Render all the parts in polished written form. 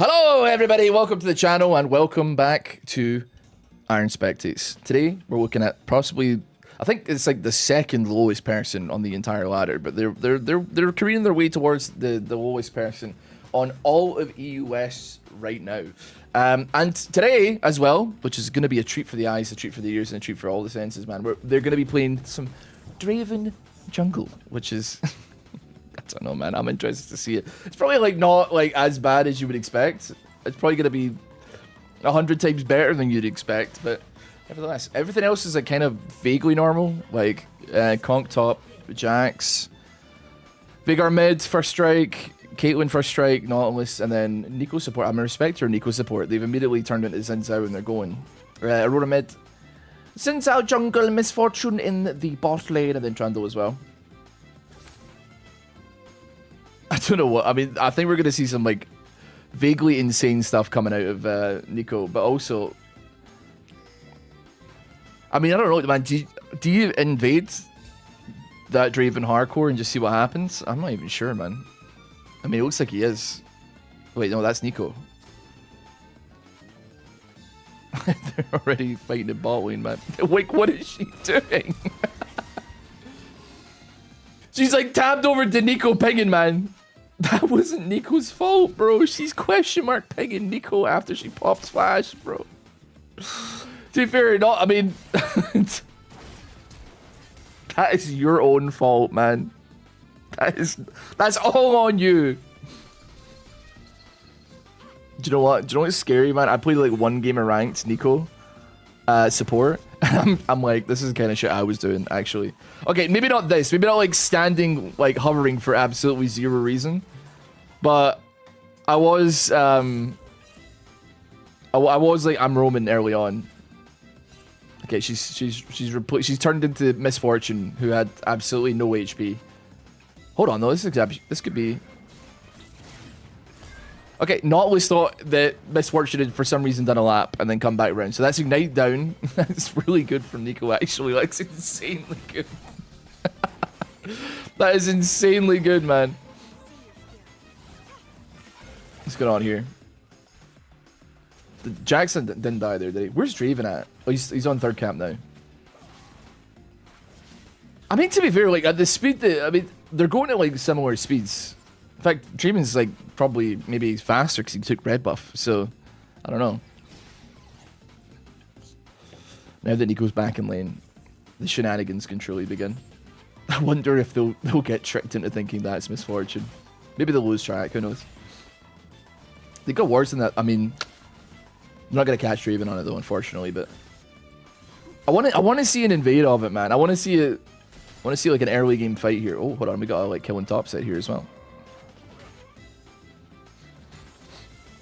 Hello everybody, welcome to the channel and welcome back to Iron Spectates. Today we're looking at possibly, I think it's like the second lowest person on the entire ladder, but they're careening their way towards the lowest person on all of EU West right now. And today as well, which is going to be a treat for the eyes, a treat for the ears, and a treat for all the senses, man. They're going to be playing some Draven jungle, which is I don't know, man. I'm interested to see it. It's probably like not like as bad as you would expect. It's probably gonna be 100 times better than you'd expect, but nevertheless, everything else is like kind of vaguely normal. Like Conk top, Jax, Vigar mid first strike, Caitlyn first strike, Nautilus, and then Nico support. I'm a respecter Nico support. They've immediately turned into Xin Zhao and they're going. Aurora mid, Xin Zhao jungle, Misfortune in the bot lane, and then Trundle as well. I don't know what, I mean, I think we're going to see some, like, vaguely insane stuff coming out of Nico, but also, I mean, I don't know, man, do you invade that Draven hardcore and just see what happens? I'm not even sure, man. I mean, it looks like he is. Wait, no, that's Nico. They're already fighting in bot lane, man. Like, what is she doing? She's like tabbed over to Nico pinging, man. That wasn't Nico's fault, bro. She's question mark pinging Nico after she popped flash, bro. To be fair, not. I mean, that is your own fault, man. That's all on you. Do you know what? Do you know what's scary, man? I played like one game of ranked Nico support. I'm like, this is the kind of shit I was doing, actually. Okay, maybe not this. Maybe not like standing, like hovering for absolutely zero reason. But I was, I was like, I'm Roman early on. Okay, she's turned into Misfortune, who had absolutely no HP. Hold on, though. This could be. Okay, Nautilus thought that Misfortune had for some reason done a lap and then come back around. So that's Ignite down. That's really good from Nico, actually. That's insanely good. That is insanely good, man. What's going on here? Jackson didn't die there, did he? Where's Draven at? Oh, he's on third camp now. I mean, to be fair, like, at the speed that... I mean, they're going at, like, similar speeds. In fact, Draven's like probably maybe faster because he took red buff, so I don't know. Now that Nico's back in lane, the shenanigans can truly begin. I wonder if they'll get tricked into thinking that's Misfortune. Maybe they'll lose track, who knows? They got worse than that. I mean, I'm not gonna catch Draven on it though, unfortunately, but I want to see an invade of it, man. I want to see it. I want to see like an early game fight here. Oh, hold on, we got a like killing top set here as well.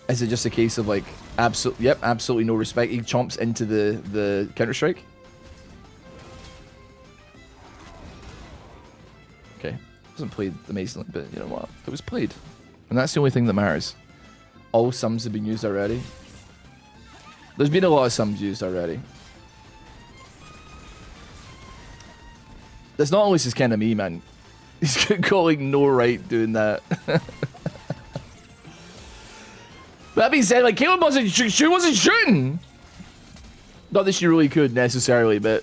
Is it just a case of like absolutely no respect? He chomps into the counter strike. Okay, it wasn't played amazingly, but you know what? It was played, and that's the only thing that matters. All sums have been used already. There's been a lot of sums used already. That's not always his kind of me, man. He's got like no right doing that. That being said, like, Caitlyn wasn't shooting. Not that she really could necessarily, but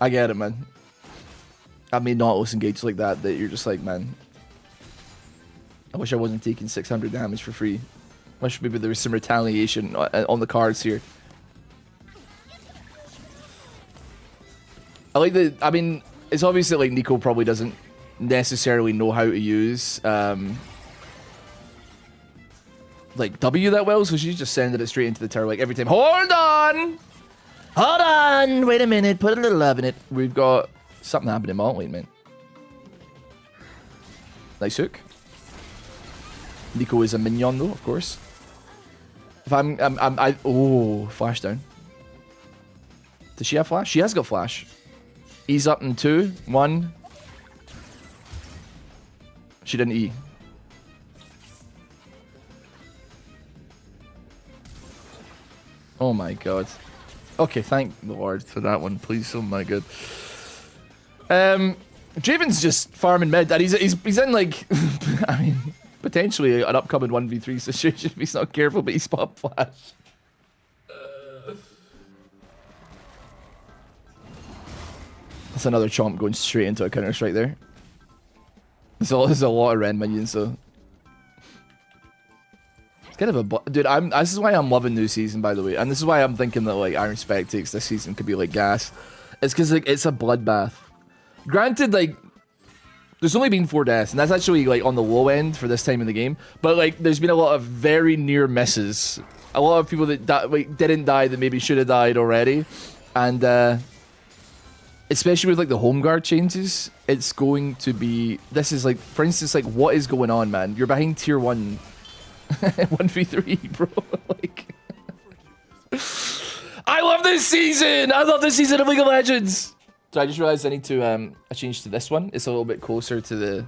I get it, man. I mean, Nautilus engaged like that you're just like, man, I wish I wasn't taking 600 damage for free. Wish maybe there was some retaliation on the cards here. I like the, I mean, it's obvious that like Nico probably doesn't necessarily know how to use like W that well, so she's just sending it straight into the tower like every time. Hold on! Hold on! Wait a minute, put a little love in it. We've got something happening in bot lane, man. Nice hook. Nico is a minion though, of course. If oh, flash down. Does she have flash? She has got flash. E's up in 2, 1. She didn't E. Oh my god. Okay, thank the Lord for that one, please. Oh my god. Draven's just farming mid, and he's in like, I mean, potentially an upcoming 1v3 situation if he's not careful, but he's pop flash. That's another chomp going straight into a counter strike there. There's a lot of Ren minions though. It's kind of a dude. This is why I'm loving new season, by the way, and this is why I'm thinking that like Iron Spectates this season could be like gas. It's because like it's a bloodbath. Granted, like there's only been 4 deaths, and that's actually like on the low end for this time in the game. But like there's been a lot of very near misses. A lot of people that like didn't die that maybe should have died already, and especially with like the home guard changes, it's going to be. This is like, for instance, like what is going on, man? You're behind tier 1. 1v3, bro. Like, I love this season. I love this season of League of Legends. So I just realized I need to change to this one. It's a little bit closer to the, a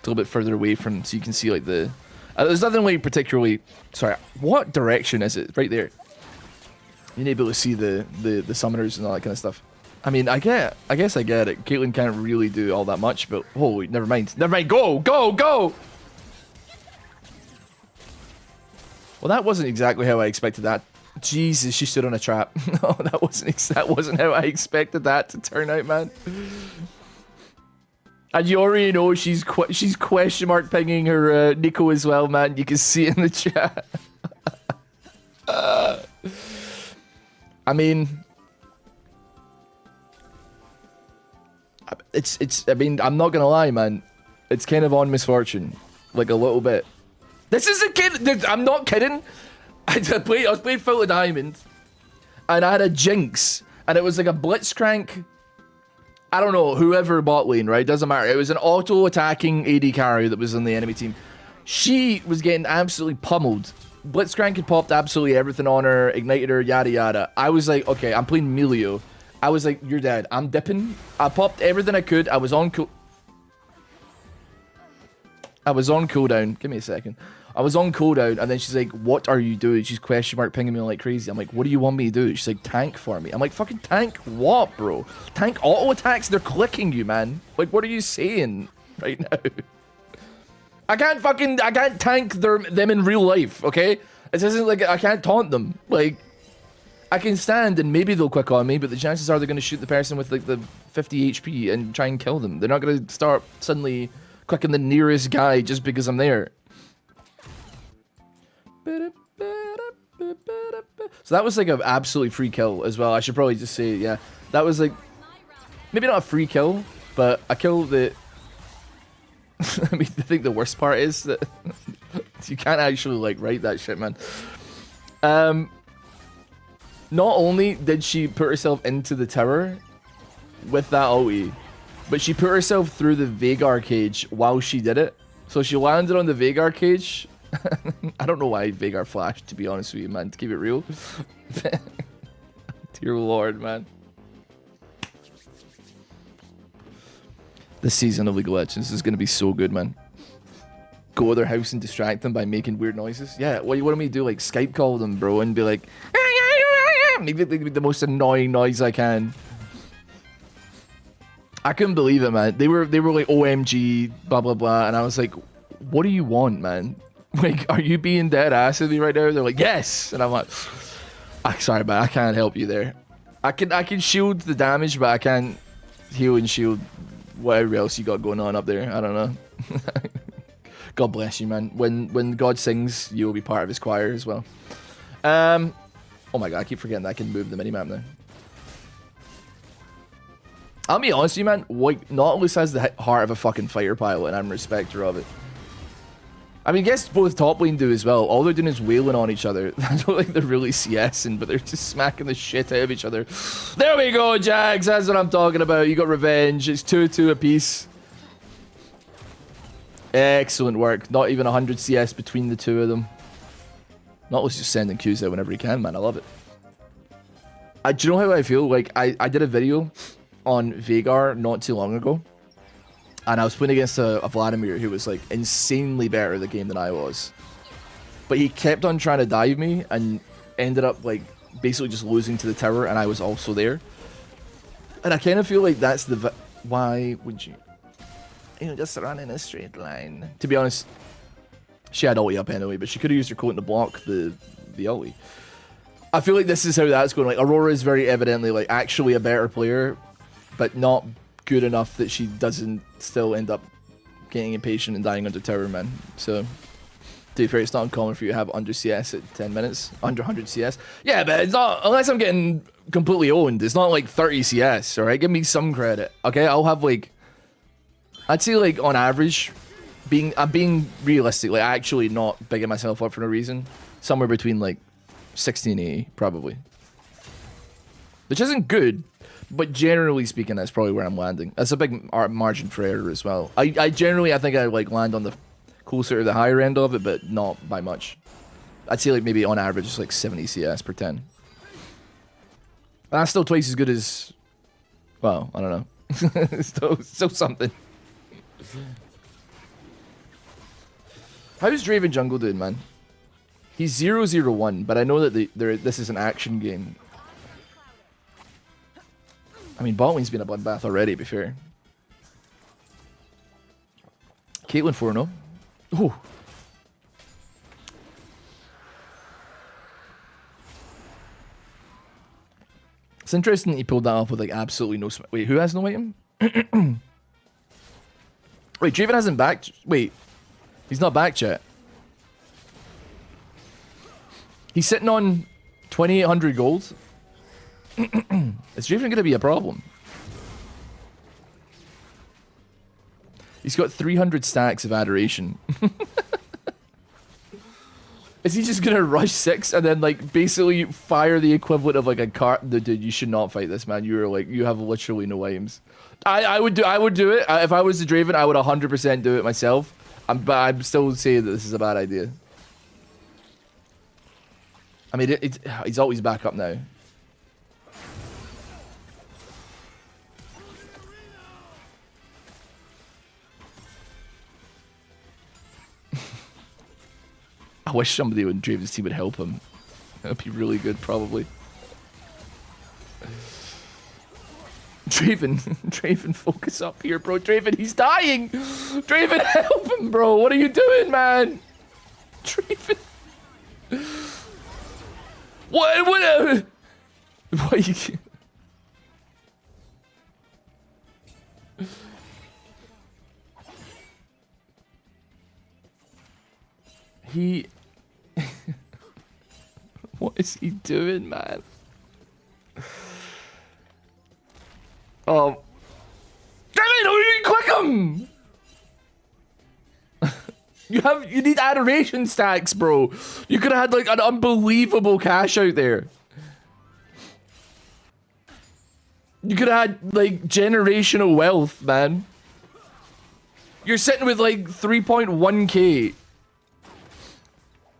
little bit further away from, so you can see like the. There's nothing like particularly. Sorry, what direction is it? Right there. You're able to see the summoners and all that kind of stuff. I mean, I guess I get it. Caitlyn can't really do all that much, but holy, never mind. Never mind. Go, go, go. Well, that wasn't exactly how I expected that. Jesus, she stood on a trap. No, that wasn't how I expected that to turn out, man. And you already know she's question mark pinging her Nico as well, man. You can see it in the chat. I mean, I mean, I'm not gonna lie, man. It's kind of on misfortune, like a little bit. This is a kid. I'm not kidding. I was playing Full of Diamond, and I had a Jinx, and it was like a Blitzcrank. I don't know, whoever bot lane, right? Doesn't matter. It was an auto-attacking AD carry that was on the enemy team. She was getting absolutely pummeled. Blitzcrank had popped absolutely everything on her, ignited her, yada yada. I was like, okay, I'm playing Melio. I was like, you're dead. I'm dipping. I popped everything I could. I was on cooldown. Give me a second. I was on cooldown, and then she's like, what are you doing? She's question mark pinging me like crazy. I'm like, what do you want me to do? She's like, tank for me. I'm like, fucking tank what, bro? Tank auto attacks? They're clicking you, man. Like, what are you saying right now? I can't tank them in real life, okay? It isn't like I can't taunt them. Like, I can stand and maybe they'll quick on me, but the chances are they're going to shoot the person with like the 50 HP and try and kill them. They're not going to start suddenly clicking the nearest guy just because I'm there. So that was like an absolutely free kill as well. I should probably just say, yeah, that was like maybe not a free kill, but a kill that I mean, I think the worst part is that you can't actually like write that shit, man. Not only did she put herself into the tower with that ulti, but she put herself through the Veigar cage while she did it. So she landed on the Veigar cage. I don't know why Veigar flashed, to be honest with you, man, to keep it real. Dear Lord, man. This season of League of Legends is going to be so good, man. Go to their house and distract them by making weird noises. Yeah, what do you want me to do? Like, Skype call them, bro, and be like, make the most annoying noise I can. I couldn't believe it, man. They were like, OMG, blah, blah, blah. And I was like, what do you want, man? Like, are you being dead ass with me right now? They're like, yes. And I'm like, sorry, man, I can't help you there. I can shield the damage, but I can't heal and shield whatever else you got going on up there. I don't know. God bless you, man. When God sings, you'll be part of his choir as well. Oh my god, I keep forgetting that I can move the minimap now. I'll be honest with you, man. Like, Nautilus has the heart of a fucking fighter pilot, and I'm a respecter of it. I mean, I guess both top lane do as well. All they're doing is wailing on each other. I don't think they're really CSing, but they're just smacking the shit out of each other. There we go, Jags. That's what I'm talking about. You got revenge. It's 2-2 apiece. Excellent work. Not even 100 CS between the two of them. Nautilus just sending Qs out whenever he can, man. I love it. Do you know how I feel? Like, I did a video on Veigar not too long ago. And I was playing against a Vladimir who was like insanely better at the game than I was. But he kept on trying to dive me and ended up like basically just losing to the tower, and I was also there. And I kind of feel like that's the... Why would you... You know, just run in a straight line. To be honest, She had ulti up anyway, but she could have used her coat to block the ulti. I feel like this is how that's going. Like, Aurora is very evidently, like, actually a better player, but not good enough that she doesn't still end up getting impatient and dying under tower, man. So, to be fair, it's not uncommon for you to have under CS at 10 minutes. Under 100 CS. Yeah, but it's not, unless I'm getting completely owned, it's not like 30 CS, alright? Give me some credit, okay? I'll have, like, I'd say, like, on average, I'm being realistic, like, actually not bigging myself up for no reason. Somewhere between, like, 60 and 80, probably. Which isn't good, but generally speaking, that's probably where I'm landing. That's a big margin for error as well. I generally, I think I, like, land on the closer to the higher end of it, but not by much. I'd say, like, maybe on average, it's like 70 CS per 10. And that's still twice as good as, well, I don't know. still something. How's Draven jungle doing, man? He's 0-0-1, but I know that this is an action game. I mean, bot lane's been a bloodbath already, to be fair. Caitlyn 4-0. Ooh. It's interesting that he pulled that off with, like, absolutely no... Wait, who has no item? Wait, Draven hasn't backed... Wait. He's not back yet. He's sitting on 2,800 gold. Is Draven going to be a problem? He's got 300 stacks of adoration. Is he just going to rush 6 and then, like, basically fire the equivalent of, like, a cart? Dude, you should not fight this, man. You're, like, you have literally no items. I would do it. If I was the Draven, I would 100% do it myself. But I'm still saying that this is a bad idea. I mean, he's always back up now. I wish somebody in Draven's team would help him. That would be really good, probably. Draven, focus up here, bro. Draven, he's dying. Draven, help him, bro. What are you doing, man? Draven. What you... He... What is he doing, man? Oh. Draven, click him! You need adoration stacks, bro. You could have had, like, an unbelievable cash out there. You could have had, like, generational wealth, man. You're sitting with, like, 3.1k.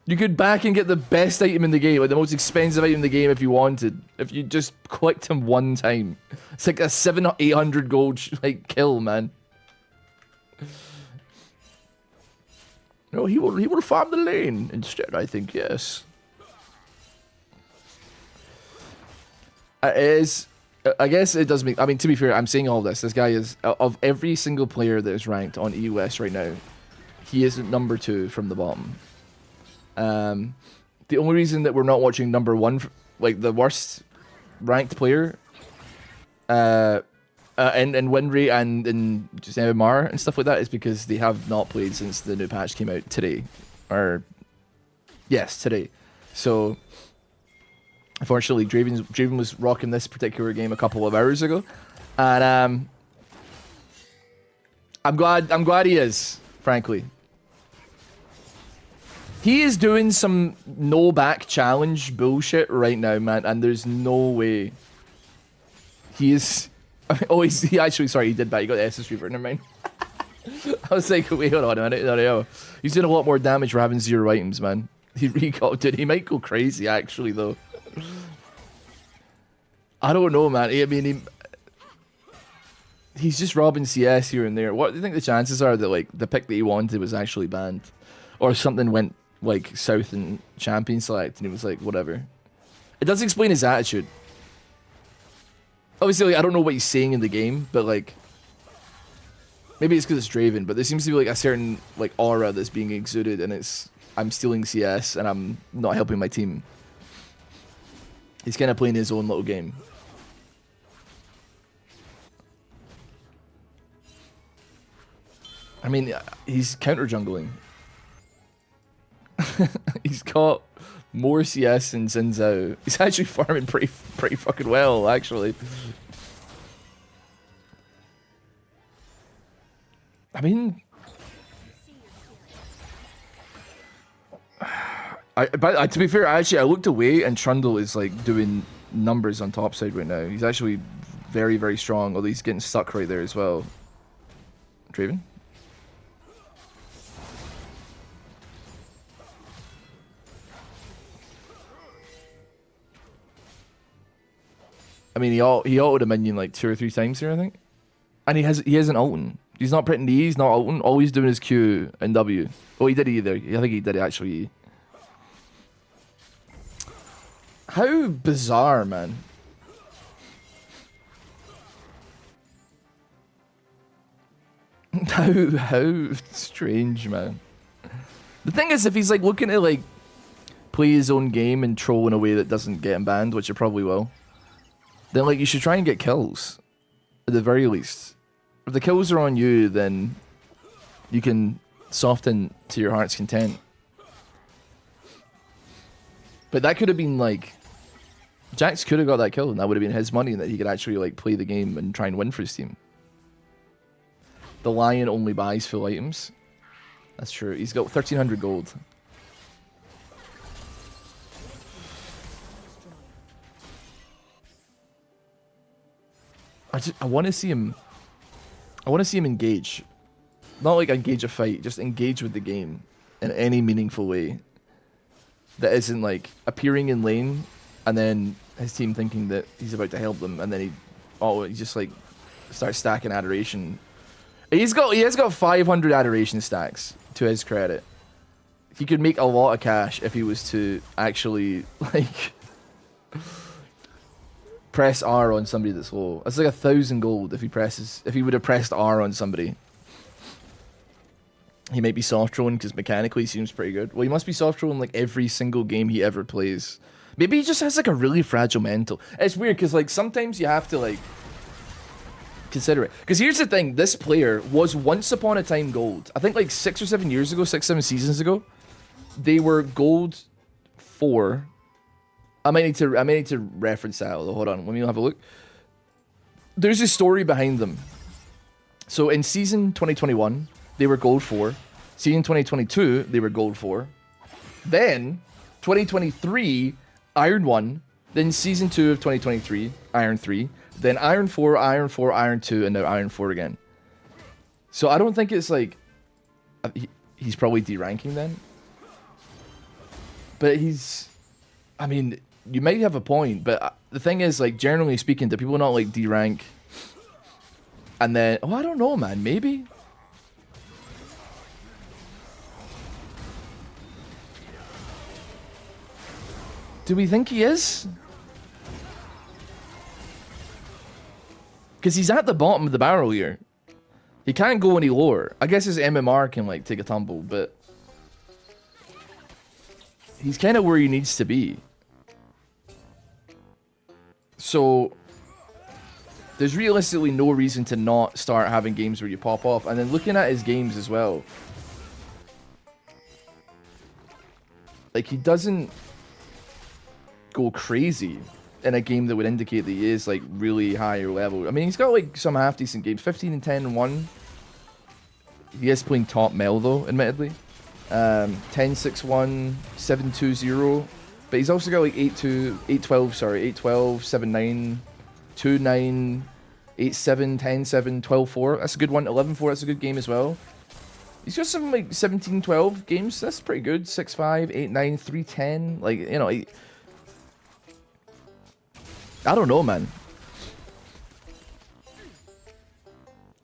You could back and get the best item in the game, like the most expensive item in the game if you wanted. If you just clicked him one time. It's like a 700-800 gold, like, kill, man. No, he will farm the lane instead, I think, yes. I guess it does make... I mean, to be fair, I'm saying all this. This guy is... Of every single player that is ranked on EUS right now, he is number 2 from the bottom. The only reason that we're not watching number 1, like, the worst ranked player, in win rate and in just MMR and stuff like that is because they have not played since the new patch came out today. Or, yes, today. So, unfortunately, Draven was rocking this particular game a couple of hours ago. And, I'm glad he is, frankly. He is doing some no back challenge bullshit right now, man, and there's no way. He is... Oh, he actually, sorry, he did back. He got the SS Reaver, never mind. I was like, wait, hold on a minute. He's doing a lot more damage for having 0 items, man. He recalled it. He might go crazy, actually, though. I don't know, man. I mean, he's just robbing CS here and there. What do you think the chances are that, like, the pick that he wanted was actually banned? Or something went, like, south in champion select and he was like, whatever. It does explain his attitude. Obviously, like, I don't know what he's saying in the game, but, like, Maybe it's because it's Draven, but there seems to be like a certain like aura that's being exuded, and it's I'm stealing CS and I'm not helping my team. He's kind of playing his own little game. I mean, he's counter jungling. He's got more CS than Xin Zhao. He's actually farming pretty fucking well, actually. I mean, but to be fair, I looked away and Trundle is like doing numbers on top side right now. He's actually very, very strong, although he's getting stuck right there as well. Draven? I mean, he ulted a minion like 2 or 3 times here, I think. And he hasn't ulting. He's not pressing E, he's not ulting. All he's doing is Q and W. Oh, he did E there. I think he did actually E. How bizarre, man. How strange, man. The thing is, if he's like looking to like play his own game and troll in a way that doesn't get him banned, which it probably will, then like you should try and get kills at the very least. If the kills are on you, then you can soften to your heart's content. But that could have been like Jax could have got that kill, and that would have been his money, and that he could actually like play the game and try and win for his team. The lion only buys full items. That's true. He's got 1,300 gold. I want to see him. I want to see him engage. Not like engage a fight, just engage with the game in any meaningful way. That isn't like appearing in lane and then his team thinking that he's about to help them, and then he just like starts stacking adoration. He has got 500 adoration stacks, to his credit. He could make a lot of cash if he was to actually like press R on somebody that's low. That's like 1,000 gold if he would have pressed R on somebody. He might be soft trolling because mechanically he seems pretty good. Well, he must be soft trolling like every single game he ever plays. Maybe he just has like a really fragile mental. It's weird because like sometimes you have to like consider it. Because here's the thing, this player was once upon a time gold. I think like 6 or 7 years ago, 6, 7 seasons ago, they were gold 4. I might need to reference that. Hold on, let me have a look. There's a story behind them. So in season 2021, they were gold 4. Season 2022, they were gold 4. Then 2023, Iron 1. Then season 2 of 2023, Iron 3. Then Iron 4, Iron 4, Iron 2, and now Iron 4 again. So I don't think it's like he's probably deranking then. But I mean, you might have a point, but the thing is, like, generally speaking, do people not like derank and then, oh, I don't know, man, maybe? Do we think he is? Because he's at the bottom of the barrel here. He can't go any lower. I guess his MMR can like take a tumble, but he's kind of where he needs to be. So there's realistically no reason to not start having games where you pop off. And then looking at his games as well, like he doesn't go crazy in a game that would indicate that he is like really higher level. I mean, he's got like some half decent games, 15 and 10 and 1. He is playing top Mel though, admittedly. 10-6-1, 7-2-0. But he's also got like 8-2, 8-12, sorry, 8-12, 7-9, 2-9, 8-7, 10-7, 12-4. That's a good one. 11-4, that's a good game as well. He's got some like 17-12 games. That's pretty good. 6-5, 8-9, 3-10. Like, you know, I don't know, man.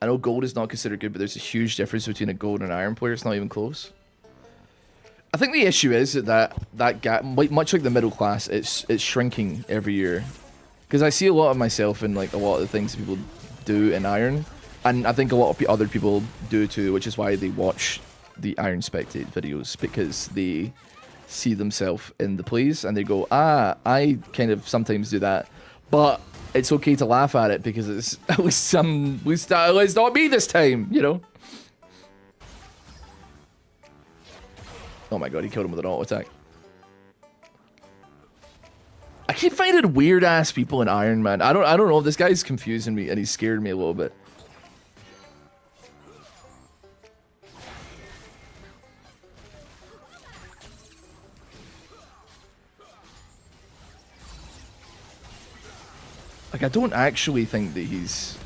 I know gold is not considered good, but there's a huge difference between a gold and an iron player. It's not even close. I think the issue is that gap, much like the middle class, it's shrinking every year. Because I see a lot of myself in like a lot of the things people do in iron, And I think a lot of other people do too, which is why they watch the Iron Spectate videos, because they see themselves in the plays and they go, ah, I kind of sometimes do that, but it's okay to laugh at it because it's at least it's not me this time, you know? Oh my god, he killed him with an auto attack. I keep finding weird ass people in Iron, man. I don't know. This guy's confusing me and he's scared me a little bit. Like, I don't actually think that he's...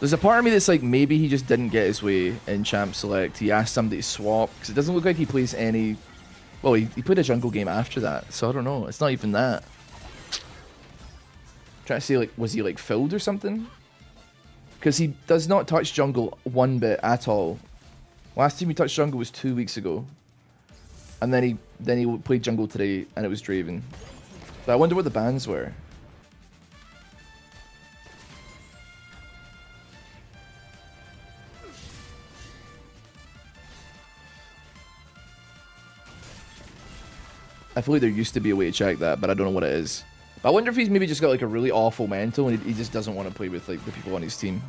There's a part of me that's like, maybe he just didn't get his way in Champ Select. He asked somebody to swap, because it doesn't look like he plays any... Well, he played a jungle game after that, so I don't know. It's not even that. I'm trying to say, like, was he, like, filled or something? Because he does not touch jungle one bit at all. Last time he touched jungle was 2 weeks ago. And then he played jungle today, and it was Draven. But I wonder what the bans were. I feel like there used to be a way to check that, but I don't know what it is. But I wonder if he's maybe just got like a really awful mental and he just doesn't want to play with like the people on his team.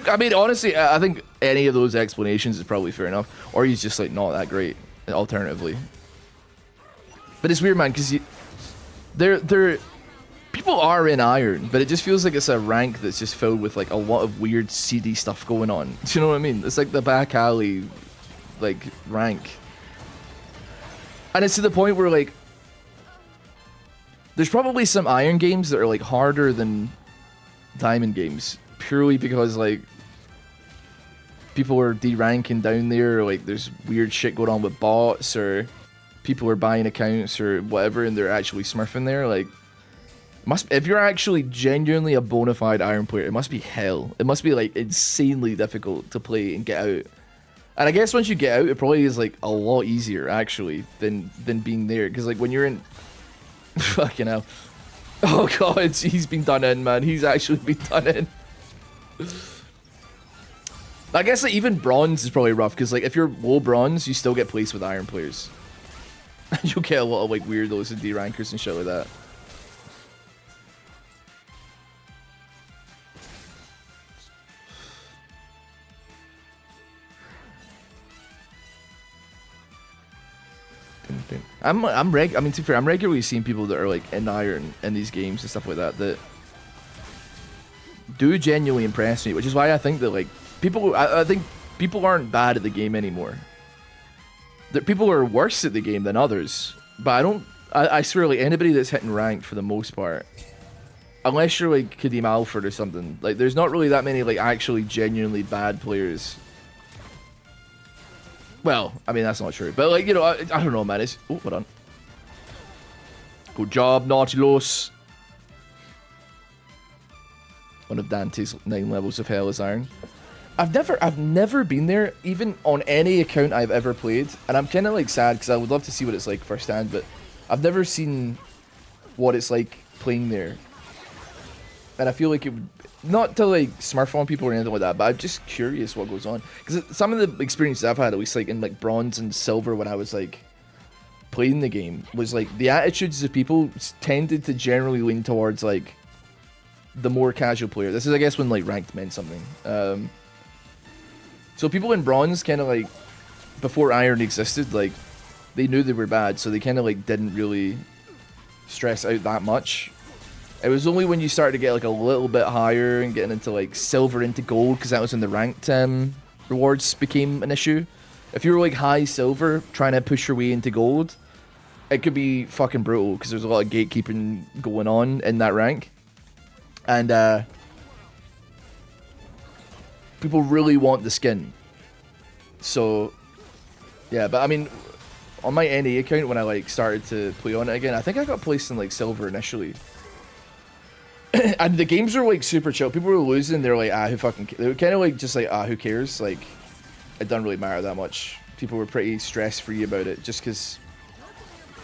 I mean, honestly, I think any of those explanations is probably fair enough. Or he's just like not that great, alternatively. But it's weird, man, because people are in Iron, but it just feels like it's a rank that's just filled with like a lot of weird seedy stuff going on. Do you know what I mean? It's like the back alley, like, rank. And it's to the point where like, there's probably some Iron games that are like harder than Diamond games, purely because like people are deranking down there, or like there's weird shit going on with bots, or people are buying accounts or whatever, and they're actually smurfing there. Like, if you're actually genuinely a bona fide Iron player, it must be hell. It must be like insanely difficult to play and get out. And I guess once you get out, it probably is like a lot easier actually than being there, because like when you're in fucking hell. Oh god, he's been done in, man. He's actually been done in. I guess like even bronze is probably rough, because like if you're low bronze, you still get placed with Iron players. You'll get a lot of like weirdos and D-rankers and shit like that. I mean, to be fair, I'm regularly seeing people that are like in Iron in these games and stuff like that that do genuinely impress me, which is why I think that like I think people aren't bad at the game anymore. That people are worse at the game than others, but I swear, like, anybody that's hitting ranked for the most part, unless you're like Kadeem Alford or something, like there's not really that many like actually genuinely bad players. Well, I mean, that's not true. But, like, you know, I don't know, man. It's... Oh, hold on. Good job, Nautilus. One of Dante's 9 levels of hell is Iron. I've never been there, even on any account I've ever played. And I'm kind of, like, sad, because I would love to see what it's like firsthand. But I've never seen what it's like playing there. And I feel like it would... Not to like smurf on people or anything like that, but I'm just curious what goes on. Because some of the experiences I've had, at least like in like bronze and silver when I was like playing the game, was like the attitudes of people tended to generally lean towards like the more casual player. This is, I guess, when like ranked meant something. So people in bronze kind of like, before Iron existed, like they knew they were bad, so they kind of like didn't really stress out that much. It was only when you started to get like a little bit higher and getting into like silver into gold, because that was when the ranked rewards became an issue. If you were like high silver trying to push your way into gold, it could be fucking brutal, because there's a lot of gatekeeping going on in that rank. And people really want the skin. So yeah, but I mean, on my NA account, when I like started to play on it again, I think I got placed in like silver initially. And the games were like super chill. People were losing, they're like, who fucking cares? They were kind of like, just like, who cares? Like, it doesn't really matter that much. People were pretty stress-free about it, just because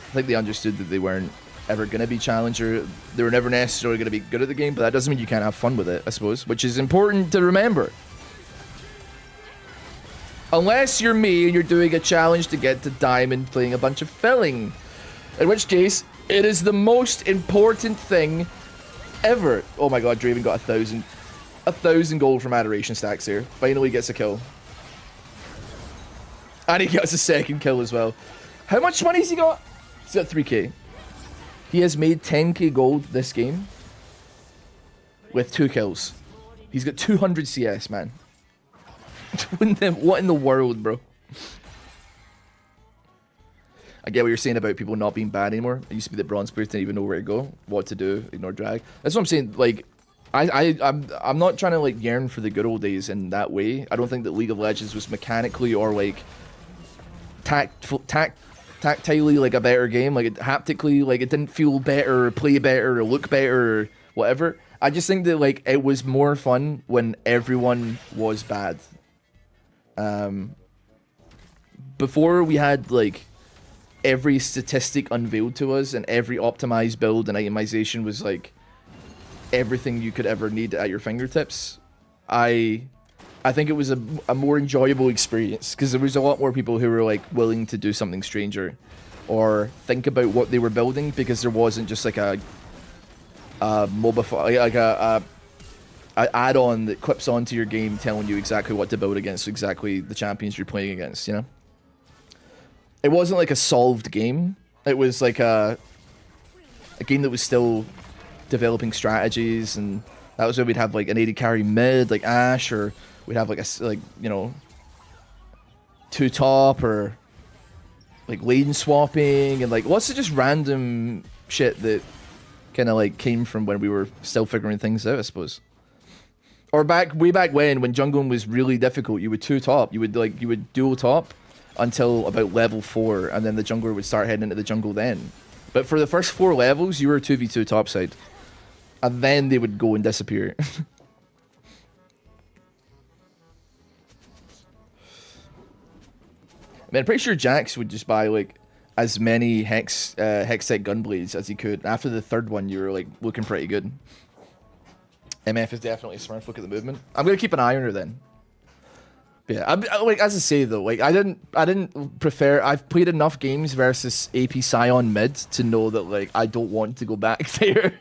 I think they understood that they weren't ever going to be challenger. They were never necessarily going to be good at the game, but that doesn't mean you can't have fun with it, I suppose, which is important to remember. Unless you're me and you're doing a challenge to get to Diamond playing a bunch of filling. In which case, it is the most important thing ever. Oh my god, Draven got 1,000 gold from Adoration stacks here. Finally gets a kill. And he gets a second kill as well. How much money has he got? He's got 3k. He has made 10k gold this game with 2 kills. He's got 200 CS, man. What in the world, bro? I get what you're saying about people not being bad anymore. It used to be that bronze players didn't even know where to go, what to do, ignore drag. That's what I'm saying. Like, I'm not trying to like yearn for the good old days in that way. I don't think that League of Legends was mechanically or like tactilely like a better game. Like haptically, like it didn't feel better, or play better, or look better, or whatever. I just think that like it was more fun when everyone was bad. Before we had like every statistic unveiled to us and every optimized build and itemization was like everything you could ever need at your fingertips. I think it was a more enjoyable experience because there was a lot more people who were like willing to do something stranger or think about what they were building because there wasn't just like a MOBA, like a add-on that clips onto your game telling you exactly what to build against, exactly the champions you're playing against, you know? It wasn't like a solved game. It was like a game that was still developing strategies, and that was where we'd have like an AD carry mid, like Ashe, or we'd have like you know, 2 top, or like lane swapping, and like lots of just random shit that kind of like came from when we were still figuring things out, I suppose. Or way back when jungling was really difficult, you would 2 top, you would dual top until about level 4, and then the jungler would start heading into the jungle then. But for the first 4 levels, you were 2v2 topside. And then they would go and disappear. I mean, I'm pretty sure Jax would just buy like as many hex tech gunblades as he could. After the 3rd one, you were like looking pretty good. MF is definitely a smurf. Look at the movement. I'm gonna keep an eye on her then. But yeah, like as I say though, like I didn't prefer. I've played enough games versus AP Sion mid to know that like I don't want to go back there.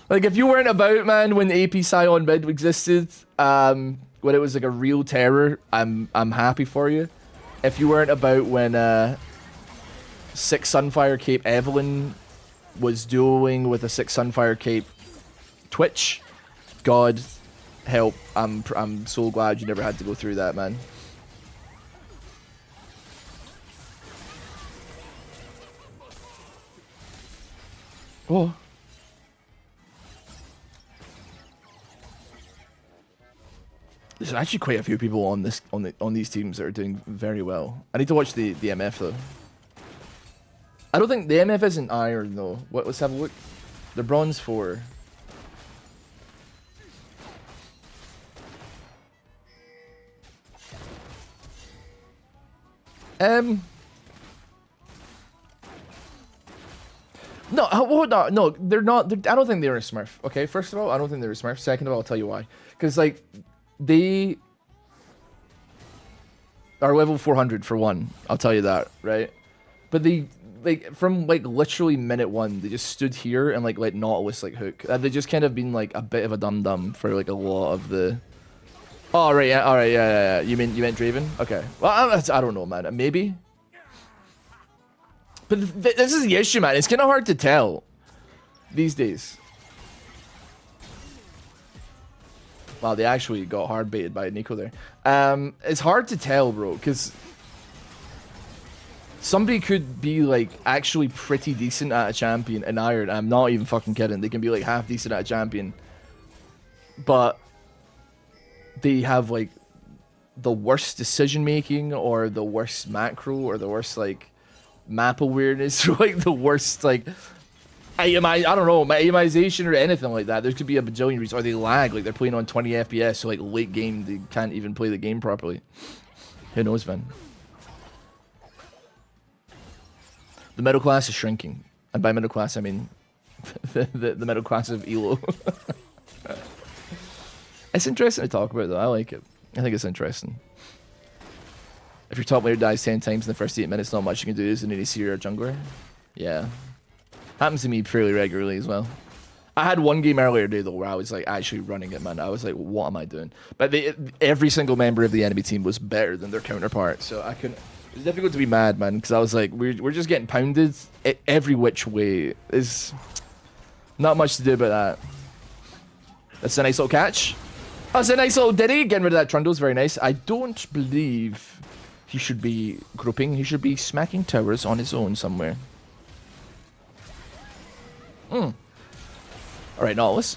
Like if you weren't about, man, when AP Sion mid existed, when it was like a real terror, I'm happy for you. If you weren't about when 6 Sunfire Cape Evelyn was dueling with a 6 Sunfire Cape Twitch, God help, I'm so glad you never had to go through that, man. Oh. There's actually quite a few people on these teams that are doing very well. I need to watch the MF though. I don't think the MF isn't iron though. Let's have a look. They're bronze 4. No, no, they're not. I don't think they're a smurf. Okay, first of all, I don't think they're a smurf. Second of all, I'll tell you why. Because like, they are level 400 for one. I'll tell you that, right? But they like from like literally minute 1, they just stood here and like let Nautilus like hook. They just kind of been like a bit of a dum dum for like a lot of the. Oh right, yeah, all right, yeah. You meant Draven? Okay. Well, I don't know, man. Maybe. But this is the issue, man. It's kind of hard to tell these days. Wow, they actually got hard baited by Nico there. It's hard to tell, bro, because somebody could be like actually pretty decent at a champion in Iron. I'm not even fucking kidding. They can be like half decent at a champion, but they have like the worst decision making, or the worst macro, or the worst like map awareness, or like the worst like I don't know, itemization or anything like that. There could be a bajillion reasons. Or they lag, like they're playing on 20 FPS, so like late game they can't even play the game properly. Who knows, man? The middle class is shrinking. And by middle class, I mean the middle class of ELO. It's interesting to talk about, though. I like it. I think it's interesting. If your top laner dies 10 times in the first 8 minutes, not much you can do as an ADC or a jungler. Yeah. Happens to me fairly regularly as well. I had one game earlier today, though, where I was like actually running it, man. I was like, what am I doing? But every single member of the enemy team was better than their counterpart, so I couldn't. It was difficult to be mad, man, because I was like, we're just getting pounded every which way. There's not much to do about that. That's a nice little catch. That's a nice little ditty. Getting rid of that Trundle's very nice. I don't believe he should be grouping. He should be smacking towers on his own somewhere. Alright, Nautilus.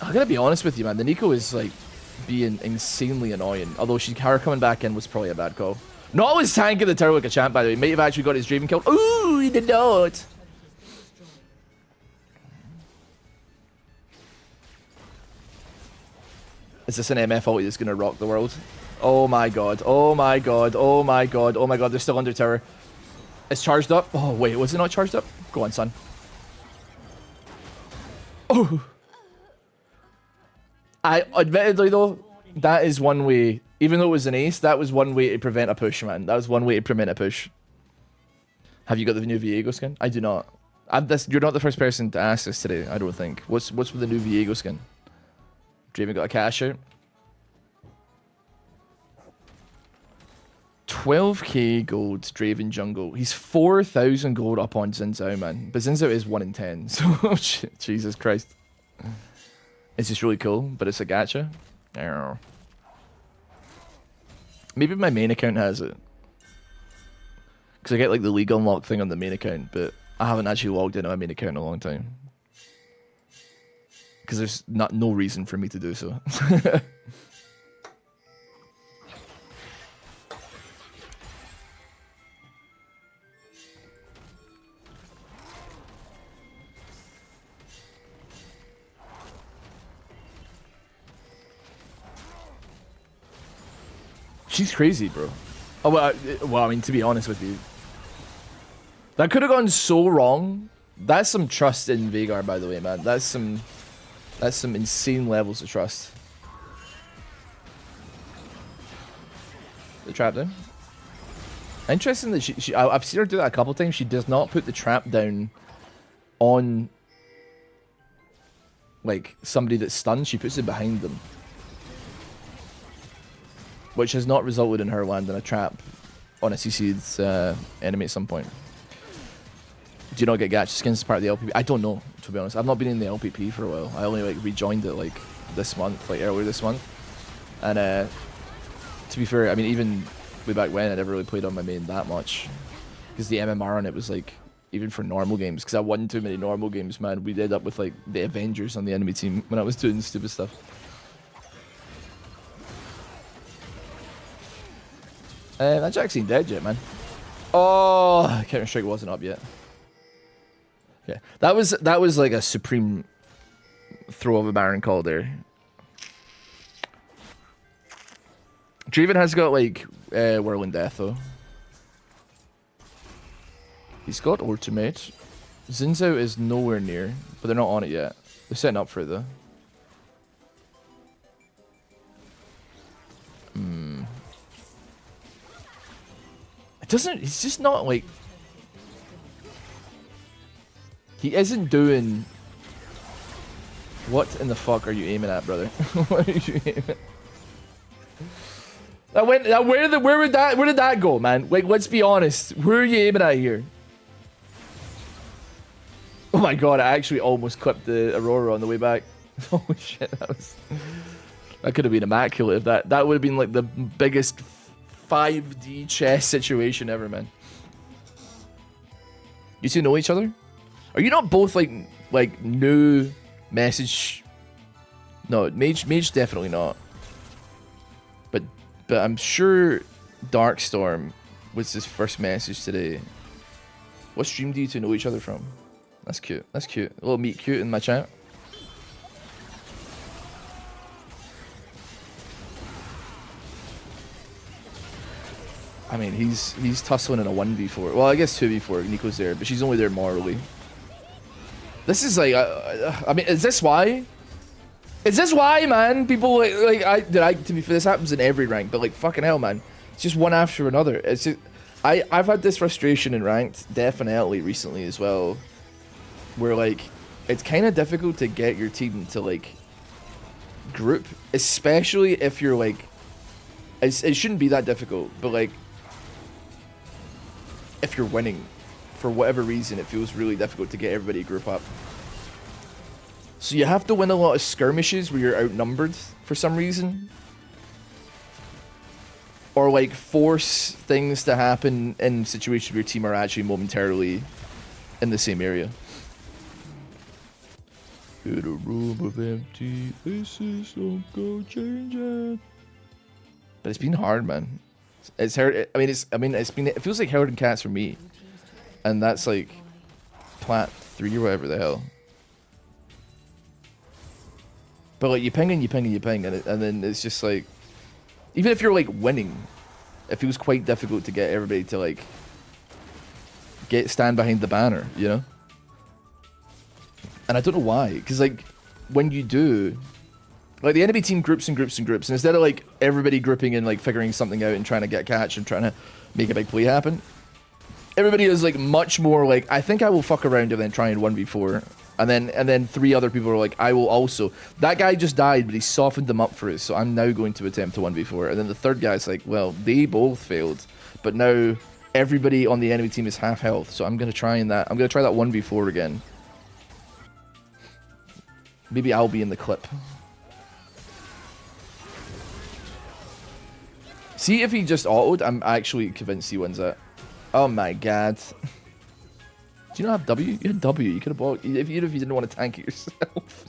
I gotta be honest with you, man. The Nico is like being insanely annoying. Although her coming back in was probably a bad call. Nautilus tanking the tower like a champ, by the way. Might have actually got his Draven killed. Ooh, he did not. Is this an MF ulti that's gonna rock the world? Oh my god. Oh my god. Oh my god. Oh my god. They're still under tower. It's charged up. Oh wait, was it not charged up? Go on, son. Oh. I admittedly though, that is one way. Even though it was an ace, that was one way to prevent a push, man. That was one way to prevent a push. Have you got the new Viego skin? I do not. You're not the first person to ask this today, I don't think. What's with the new Viego skin? Draven got a cash out. 12k gold, Draven jungle. He's 4,000 gold up on Xin Zhao, man. But Xin Zhao is 1 in 10, so Jesus Christ. It's just really cool, but it's a gacha. Maybe my main account has it. Because I get like the league unlock thing on the main account, but I haven't actually logged into my main account in a long time. Because there's no reason for me to do so. She's crazy, bro. Oh, well, I mean, to be honest with you. That could have gone so wrong. That's some trust in Veigar, by the way, man. That's some insane levels of trust. The trap down. Interesting that I've seen her do that a couple times. She does not put the trap down on like somebody that's stunned. She puts it behind them. Which has not resulted in her landing a trap on a CC'd enemy at some point. Do you not get gacha skins as part of the LPP? I don't know, to be honest. I've not been in the LPP for a while. I only like rejoined it like this month, like earlier this month. And to be fair, I mean, even way back when, I never really played on my main that much. Because the MMR on it was like, even for normal games, because I won too many normal games, man. We'd end up with like the Avengers on the enemy team when I was doing stupid stuff. That Jack's ain't dead yet, man. Oh, Counter Strike wasn't up yet. Yeah, that was like a supreme throw of a Baron call there. Draven has got like Whirling Death though. He's got ultimate. Xin Zhao is nowhere near, but they're not on it yet. They're setting up for it though. It's just not like he isn't doing. What in the fuck are you aiming at, brother? What are you aiming at? Where did that go, man? Like, let's be honest. Where are you aiming at here? Oh my god, I actually almost clipped the Aurora on the way back. Holy shit, that could have been immaculate. If that would have been like the biggest 5D chess situation ever, man. You two know each other? Are you not both like new message? No, Mage definitely not. But I'm sure Darkstorm was his first message today. What stream do you two know each other from? That's cute. That's cute. A little meet cute in my chat. I mean, he's tussling in a 1v4. Well, I guess 2v4. Nico's there, but she's only there morally. This is like, I mean, is this why? Is this why, man? People to be fair, this happens in every rank, but like fucking hell, man. It's just one after another. It's just, I've had this frustration in ranked definitely recently as well, where like it's kind of difficult to get your team to like group, especially if you're like, it shouldn't be that difficult, but like if you're winning, for whatever reason, it feels really difficult to get everybody to group up. So you have to win a lot of skirmishes where you're outnumbered for some reason. Or like force things to happen in situations where your team are actually momentarily in the same area. In a room of empty faces, don't go change it. But it's been hard, man. It's hard. It feels like Howard and Cats for me. And that's like Plat 3 or whatever the hell. But like you ping and you ping and you ping, and then it's just like, even if you're like winning, it feels quite difficult to get everybody to like stand behind the banner, you know? And I don't know why, because like when you do, like the enemy team groups and groups and groups, and instead of like everybody grouping and like figuring something out and trying to get catch and trying to make a big play happen, everybody is like much more like, I think I will fuck around and then try and 1v4. And then 3 other people are like, I will also. That guy just died, but he softened them up for us, so I'm now going to attempt to 1v4. And then the third guy's like, well, they both failed, but now everybody on the enemy team is half health, so I'm gonna try that 1v4 again. Maybe I'll be in the clip. See if he just autoed. I'm actually convinced he wins that. Oh my god. Do you not have W? You had W. You could have bought, if you didn't want to tank it yourself.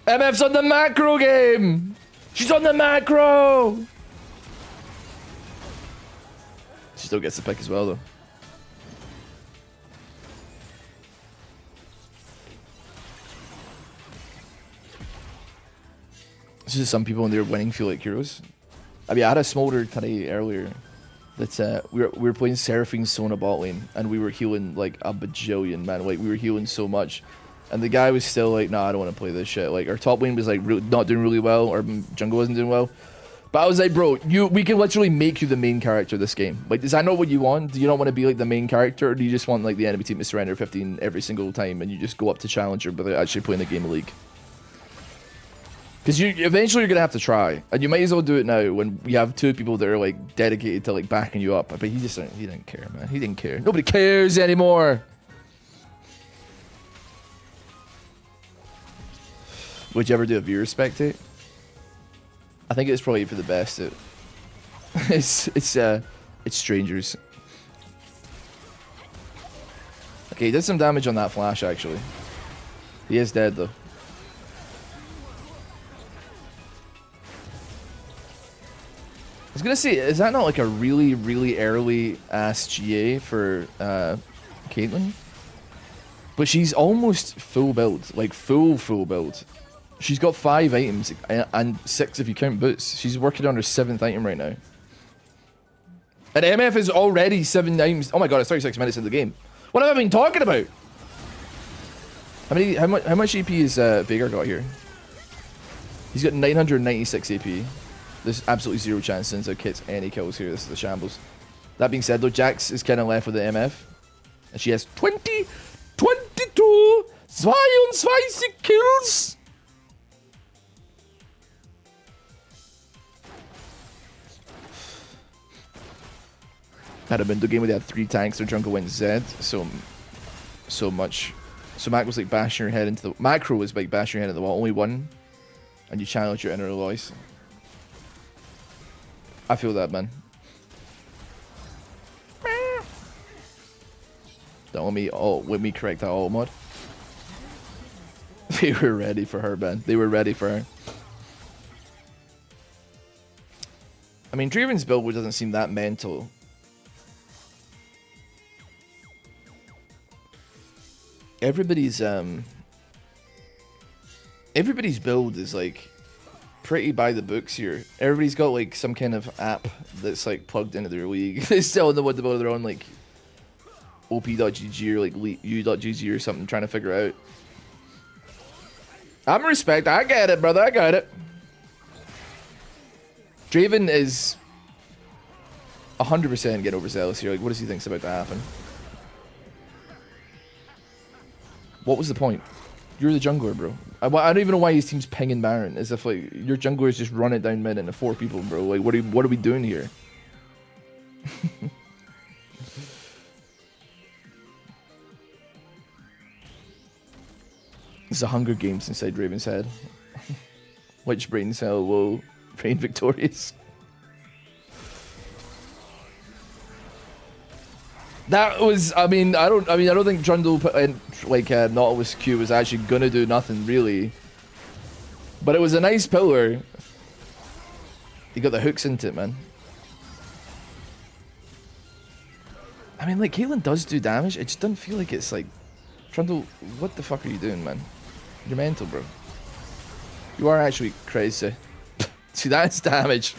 MF's on the macro game. She's on the macro. She still gets the pick as well, though. This is some people when they're winning feel like heroes. I mean, I had a smolder today earlier. That we were playing Seraphine Sona bot lane, and we were healing like a bajillion, man. Like we were healing so much, and the guy was still like, "Nah, I don't want to play this shit." Like our top lane was like not doing really well, or jungle wasn't doing well. But I was like, "Bro, we can literally make you the main character of this game. Like, is that not what you want? Do you not want to be like the main character, or do you just want like the enemy team to surrender 15 every single time, and you just go up to challenger without actually playing the game of League?" Because eventually you're going to have to try. And you might as well do it now when we have 2 people that are like dedicated to like backing you up. But he didn't care, man. He didn't care. Nobody cares anymore. Would you ever do a viewer spectate? I think it's probably for the best. It's strangers. Okay, he did some damage on that flash actually. He is dead though. I was gonna say, is that not like a really, really early ass GA for Caitlyn? But she's almost full build, like full build. She's got 5 items and 6 if you count boots. She's working on her 7th item right now. And MF is already 7 items. Oh my god, it's 36 minutes in the game. What have I been talking about? How much AP is Veigar got here? He's got 996 AP. There's absolutely 0 chance Sinzo gets any kills here. This is the shambles. That being said, though, Jax is kind of left with the MF. And she has 22 kills. Had a window game where they had 3 tanks. Their jungle went Z. So much. So Mac was like bashing her head into the... Macro was like bashing her head into the wall. Only 1. And you challenge your inner voice. I feel that, man. Don't let me correct that alt mod. They were ready for her, man. They were ready for her. I mean, Draven's build doesn't seem that mental. Everybody's build is like pretty by the books here. Everybody's got like some kind of app that's like plugged into their league. They still know what to build their own like op.gg or like u.gg or something, trying to figure out. I'm respect. I get it, brother. I got it. Draven is 100% getting overzealous here. Like, what does he think's about to happen? What was the point? You're the jungler, bro. I don't even know why his team's pinging Baron. As if like your junglers just run it down mid into 4 people, bro. Like, what are we doing here? It's a Hunger Games inside Draven's head. Which brain cell will reign victorious? That was, I don't think Trundle like Nautilus Q was actually gonna do nothing really, but it was a nice pillar. He got the hooks into it, man. I mean, like Caitlyn does do damage. It just doesn't feel like it's like Trundle. What the fuck are you doing, man? You're mental, bro. You are actually crazy. See, that's damage.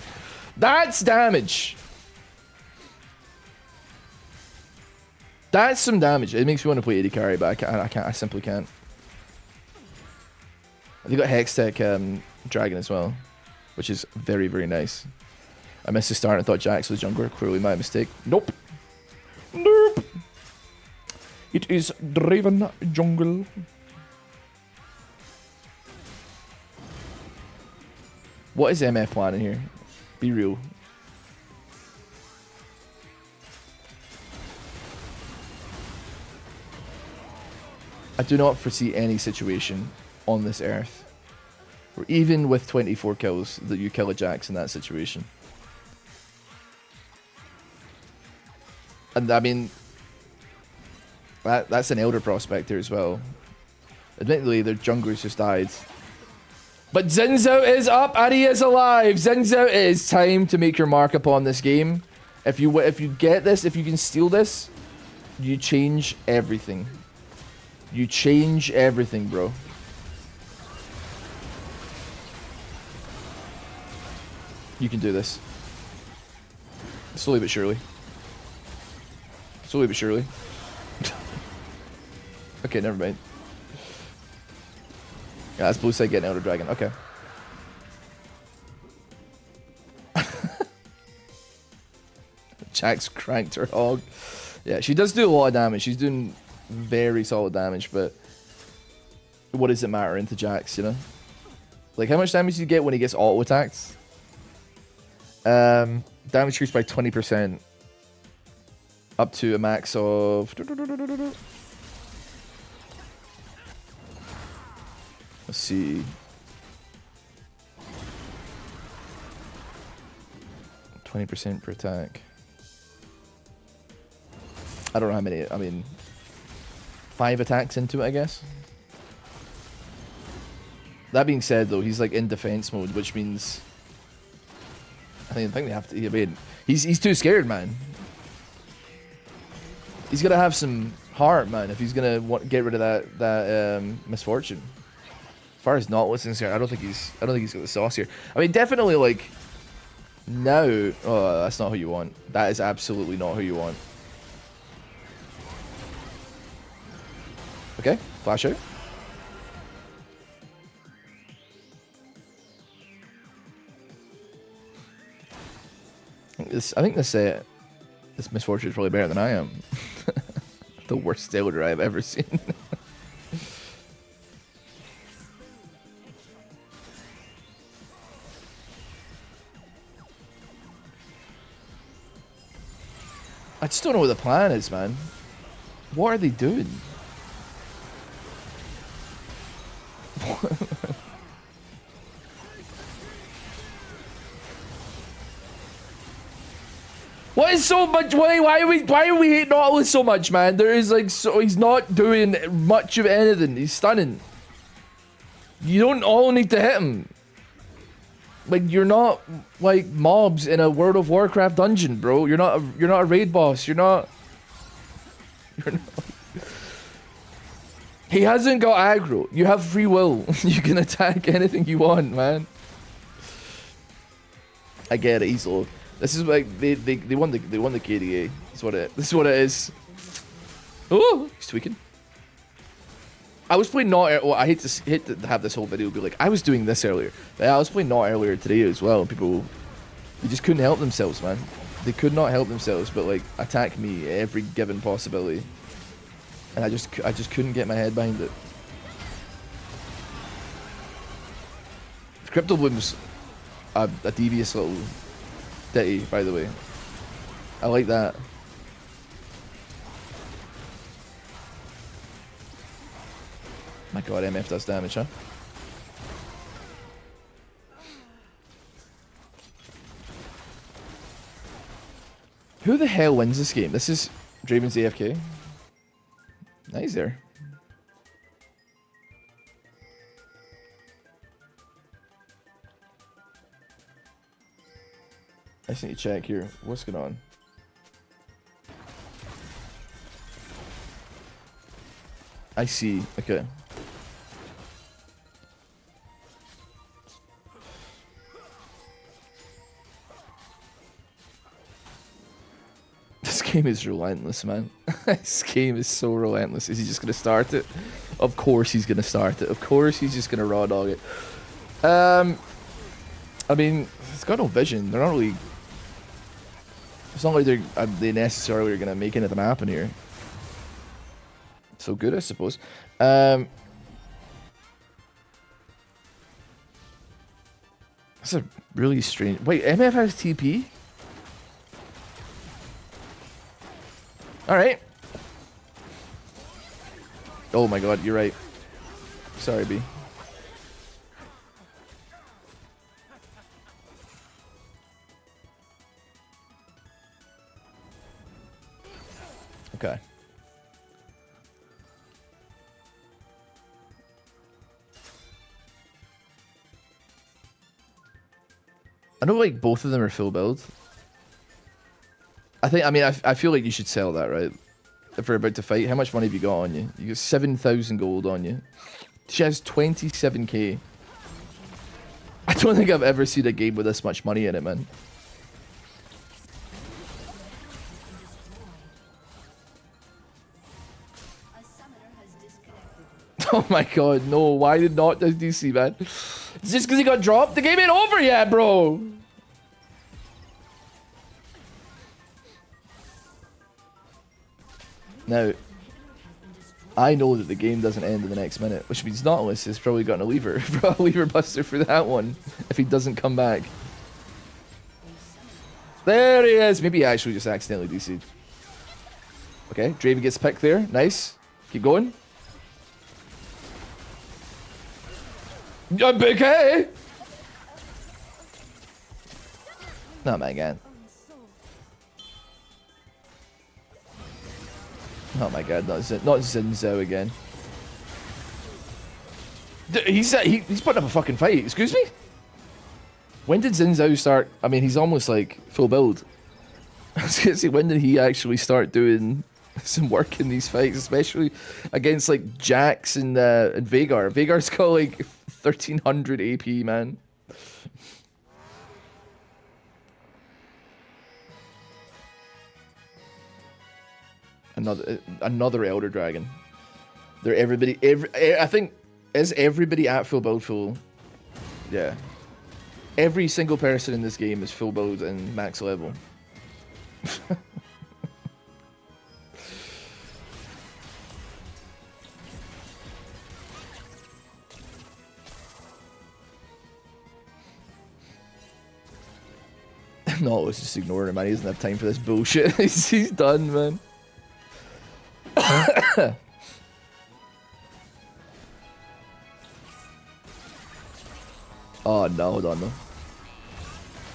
That's damage. That's some damage. It makes me want to play AD carry, but I can't. I simply can't. They got Hextech Dragon as well, which is very, very nice. I missed the start and thought Jax was jungler. Clearly my mistake. Nope. Nope. It is Draven jungle. What is MF planning here? Be real. I do not foresee any situation on this earth where even with 24 kills that you kill a Jax in that situation. And I mean, that's an Elder prospect here as well. Admittedly, their jungler's just died. But Zinzo is up and he is alive. Zinzo, it is time to make your mark upon this game. If you get this, if you can steal this, you change everything. You change everything, bro. You can do this. Slowly but surely. Slowly but surely. Okay, never mind. Yeah, that's blue side getting Elder Dragon. Okay. Jax cranked her hog. Yeah, she does do a lot of damage. She's doing very solid damage, but what does it matter into Jax, you know? Like, how much damage do you get when he gets auto attacked? Damage increased by 20%. Up to a max of... Let's see. 20% per attack. I don't know how many, I mean... 5 attacks into it, I guess. That being said, though, he's like in defense mode, which means I think they have to. I mean, he's too scared, man. He's gonna have some heart, man, if he's gonna get rid of that misfortune. As far as Nautilus is concerned, I don't think he's got the sauce here. I mean, definitely like now. Oh, that's not who you want. That is absolutely not who you want. Okay, flash out. I think this misfortune is probably better than I am. The worst Elder I've ever seen. I just don't know what the plan is, man. What are they doing? What is so much? Why are we hating Nautilus so much, man? There is like he's not doing much of anything. He's stunning. You don't all need to hit him. Like, you're not like mobs in a World of Warcraft dungeon, bro. You're not a raid boss. You're not. He hasn't got aggro. You have free will. You can attack anything you want, man. I get it. He's low. This is like they won the KDA. This is what it is. Oh, he's tweaking. I was playing not. Well, I hate to have this whole video be like I was doing this earlier. But I was playing not earlier today as well. And people, they just couldn't help themselves, man. They could not help themselves, but like attack me every given possibility, and I just couldn't get my head behind it. Crypto Bloom's a devious little ditty, by the way. I like that. My god, MF does damage, huh? Who the hell wins this game? This is Draven's AFK. Nice there. I just need to check here. What's going on? I see. Okay. This game is relentless, man. This game is so relentless. Is he just gonna start it? Of course he's gonna start it. Of course he's just gonna raw dog it. I mean, it's got no vision. They're not really. It's not like they necessarily are gonna make anything happen here. So good, I suppose. That's a really strange. Wait, MF has TP? Alright. Oh my god, you're right. Sorry, B. Okay. I know like both of them are full build. I feel like you should sell that, right? If we're about to fight. How much money have you got on you? You got 7,000 gold on you. She has 27k. I don't think I've ever seen a game with this much money in it, man. Oh my god, no. Why did not does DC, man? It's just because he got dropped? The game ain't over yet, bro! Now, I know that the game doesn't end in the next minute, which means Nautilus is probably going to leave her. Lever buster for that one, if he doesn't come back. There he is! Maybe he actually just accidentally DC'd. Okay, Draven gets picked there. Nice. Keep going. Big K! Not my god. Oh my god, not Zinzo again. He's putting up a fucking fight. Excuse me? When did Zinzo start? I mean, he's almost like full build. I was gonna say, when did he actually start doing some work in these fights, especially against like Jax and Veigar? Veigar's got like 1300 AP, man. Another Elder Dragon. They're everybody. I think is everybody at full build full. Yeah. Every single person in this game is full build and max level. No, let's just ignore him, man. He doesn't have time for this bullshit. He's done, man. Oh no, hold on though.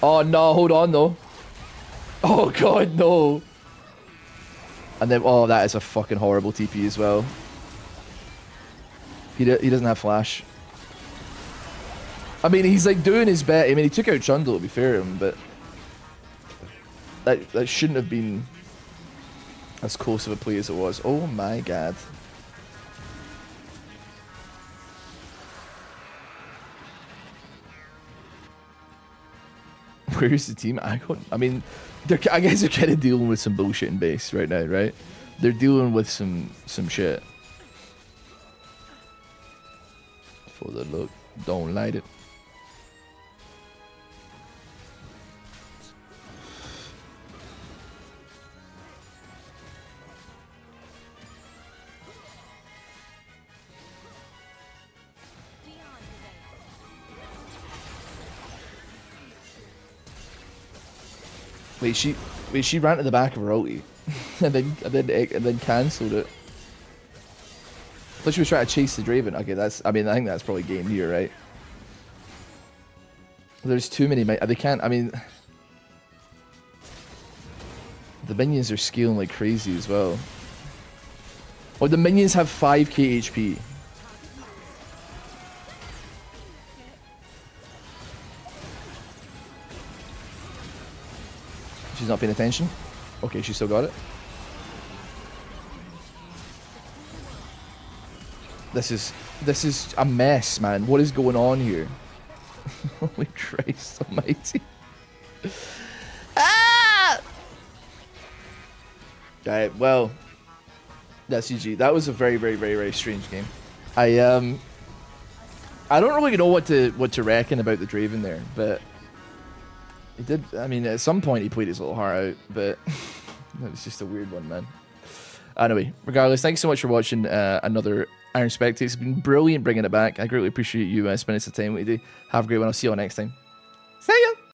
Oh no, hold on though. Oh god, no. And then, oh, that is a fucking horrible TP as well. He doesn't have flash. I mean, he's like doing his best. I mean, he took out Trundle, to be fair to him, but that shouldn't have been as close of a play as it was. Oh my god. Where's the team? I mean, I guess they're kind of dealing with some bullshit in base right now, right? They're dealing with some shit. For the look, don't light it. Wait, she ran to the back of her ulti, and then cancelled it. I thought she was trying to chase the Draven. Okay, I think that's probably game here, right? There's too many. They can't. I mean, the minions are scaling like crazy as well. Oh, the minions have 5k HP. She's not paying attention. Okay, she still got it. This is a mess, man. What is going on here? Holy Christ almighty. Ah! Alright, well, that's GG. That was a very, very, very, very strange game. I don't really know what to reckon about the Draven there, but he did. I mean, at some point he played his little heart out, but it was just a weird one, man. Anyway, regardless, thanks so much for watching another Iron Spectates. It's been brilliant bringing it back. I greatly appreciate you spending some time with me today. Have a great one. I'll see you all next time.